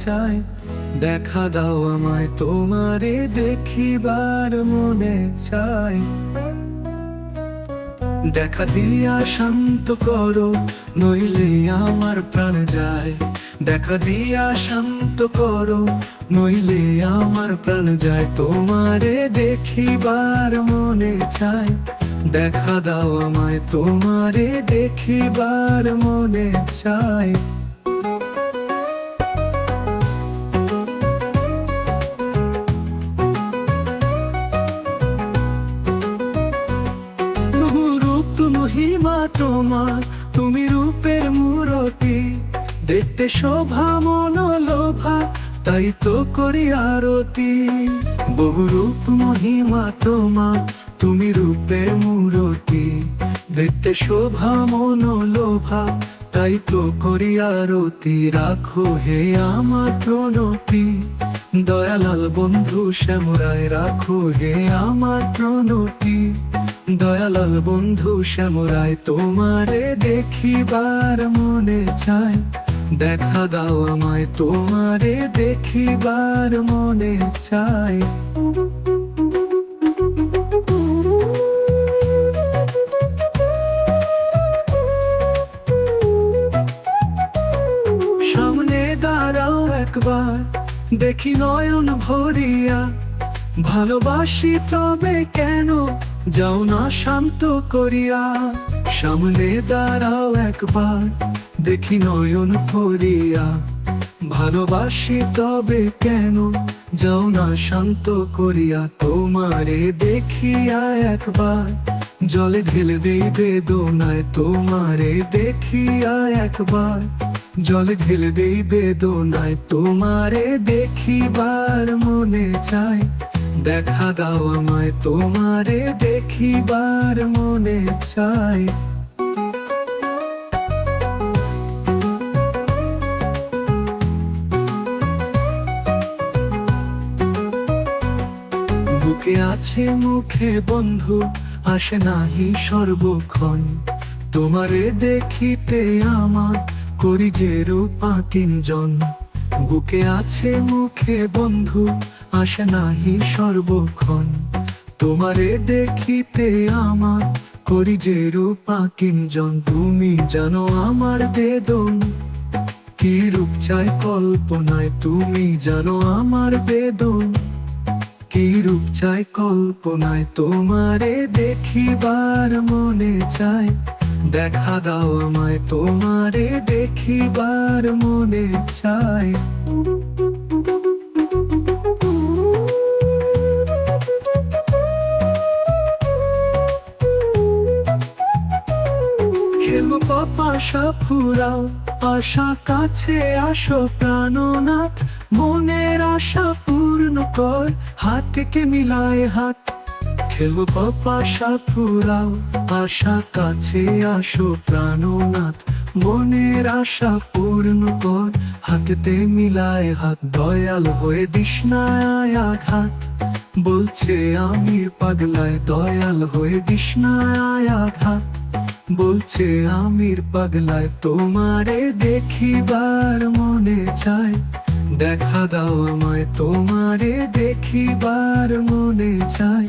চায়। দেখা দাও আমায়, তোমারে দেখিবার মনে চায়। দেখা দিয়া শান্ত করো, নইলে আমার প্রাণ যায়। দেখা দিয়া শান্ত করো, নইলে আমার প্রাণ যায়। তোমারে দেখিবার মনে চায়। দেখা দাও আমায়, তোমারে দেখিবার মনে চায়। মহিমা তোমার, তুমি রূপের মূরতি। দেখতে শোভা মনোলোভা, তাই তো করি আরতি। বহু রূপ মহিমা তোমার, তুমি রূপের মূরতি। দেখতে শোভা মনোলোভা, তাই তো করি আরতি। রাখো হে আমার প্রণতি, দয়ালাল বন্ধু শ্যামরায়। রাখো হে আমার প্রণতি, দয়ালাল বন্ধু শ্যামরায়। তোমারে দেখিবার মনে চায়। দেখা দাও আমায়, তোমারে দেখিবার মনে চায়। সামনে দাঁড়াও একবার, দেখি নয়ন ভরিয়া। ভালোবাসি তবে কেন যাও না শান্ত করিয়া। সামনে দাঁড়াও একবার, দেখি নয়ন ভরিয়া। ভালোবাসি তবে কেন যাও না শান্ত করিয়া। তোমারে দেখিয়া একবার, জলে ঢেলে দেই বেদনায়। তোমারে দেখিয়া একবার, জলে ঢেলে দেই বেদনায়। তোমারে দেখিবার মনে চায়। দেখা দাও আমায়, তোমারে দেখিবার মনে চায়। বুকে আছে মুখে বন্ধু, আসে নাহি সর্বক্ষণ। তোমারে দেখিতে আমার করি যে রূপা কিঞ্জন। বুকে আছে মুখে বন্ধু, আসে নাহি সর্বক্ষণ। তোমারে দেখিতে আমার করি যে রূপা কিঞ্জন। তুমি জানো আমার বেদন, কি রূপ চাই কল্পনায়। তুমি জানো আমার বেদন, কি রূপ চাই কল্পনায়। তোমারে দেখিবার মনে চায়। দেখা দাও আমায়, তোমারে দেখিবার মনে চায়। খেলবো পাশা ফুরাও, আশা কাছে আসো প্রাণনাথ। মনের আশা পূর্ণ কর, হাত থেকে মিলায় হাত। খেলবো পাশা ফুরাও, আশা কাছে আসো প্রাণনাথ। মনের আশা পূর্ণ কর, হাতে মিলায় হাত। দয়াল হয়ে দিস না আঘাত, বলছে আমির পাগলায়। দয়াল হয়ে দিস না আঘাত, বলছে আমির পাগলায়। তোমারে দেখিবার মনে চায়। দেখা দাও আমায়, তোমারে দেখিবার মনে চায়।